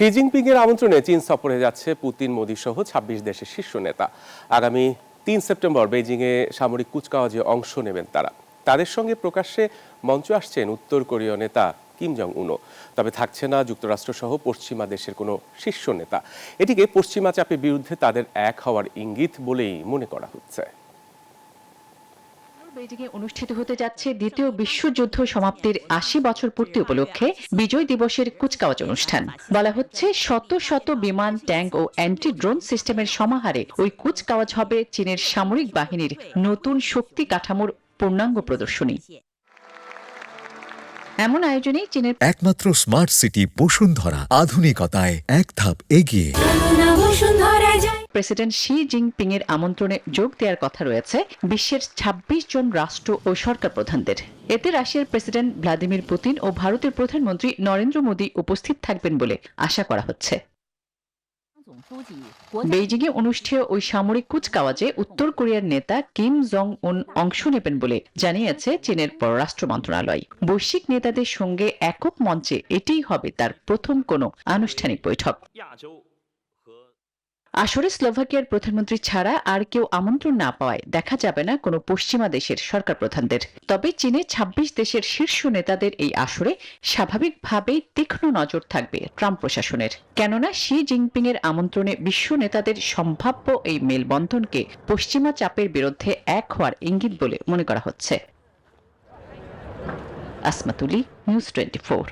Xi Jinping এর আমন্ত্রণে চীন সফরে যাচ্ছে পুতিন, মোদি সহ ২৬ দেশের শীর্ষ নেতা। আগামী ৩ সেপ্টেম্বর বেইজিংয়ে সামরিক কুচকাওয়াজে অংশ নেবেন তারা। তাদের সঙ্গে প্রকাশ্যে মঞ্চে আসছেন উত্তর কোরীয় নেতা কিম জং উনও। তবে থাকছে না যুক্তরাষ্ট্র সহ পশ্চিমা দেশের কোনো শীর্ষ নেতা। এটিকে পশ্চিমা চাপের বিরুদ্ধে তাদের এক হওয়ার ইঙ্গিত বলেই মনে করা হচ্ছে। বেইজিংয়ে অনুষ্ঠিত হতে যাচ্ছে দ্বিতীয় বিশ্বযুদ্ধ সমাপ্তির ৮০ বছর পূর্তি উপলক্ষে বিজয় দিবসের কুচকাওয়াজ অনুষ্ঠান। বলা হচ্ছে শত শত বিমান, ট্যাঙ্ক ও অ্যান্টি ড্রোন সিস্টেমের সমাহারে ওই কুচকাওয়াজ হবে চীনের সামরিক বাহিনীর নতুন শক্তি কাঠামোর পূর্ণাঙ্গ প্রদর্শনী। এমন আয়োজনে চীনের একমাত্র স্মার্ট সিটি বসুন্ধরা, আধুনিকতায় এক ধাপ এগিয়ে। প্রেসিডেন্ট শি জিনপিং এর আমন্ত্রণে যোগ দেওয়ার কথা রয়েছে বিশ্বের ২৬ জন রাষ্ট্র ও সরকার প্রধানদের। এতে রাশিয়ার প্রেসিডেন্ট ভ্লাদিমির পুতিন ও ভারতের প্রধানমন্ত্রী নরেন্দ্র মোদী উপস্থিত থাকবেন বলে আশা করা হচ্ছে। বেইজিংয়ে অনুষ্ঠেয় ওই সামরিক কুচকাওয়াজে উত্তর কোরিয়ার নেতা কিম জং উন অংশ নেবেন বলে জানিয়েছে চীনের পররাষ্ট্র মন্ত্রণালয়। বৈশ্বিক নেতাদের সঙ্গে একক মঞ্চে এটিই হবে তার প্রথম কোনো আনুষ্ঠানিক বৈঠক। আসরে স্লোভাকিয়ার প্রধানমন্ত্রী ছাড়া আর কেউ আমন্ত্রণ না পাওয়ায় দেখা যাবে না কোনো পশ্চিমা দেশের সরকার প্রধানদের। তবে চীনের ২৬ দেশের শীর্ষ নেতাদের এই আসরে স্বাভাবিকভাবেই তীক্ষ্ণ নজর থাকবে ট্রাম্প প্রশাসনের। কেননা শি জিনপিং এর আমন্ত্রণে বিশ্ব নেতাদের সম্ভাব্য এই মেলবন্ধনকে পশ্চিমা চাপের বিরুদ্ধে এক হওয়ার ইঙ্গিত বলে মনে করা হচ্ছে। আসমাতুলি, নিউজ 24।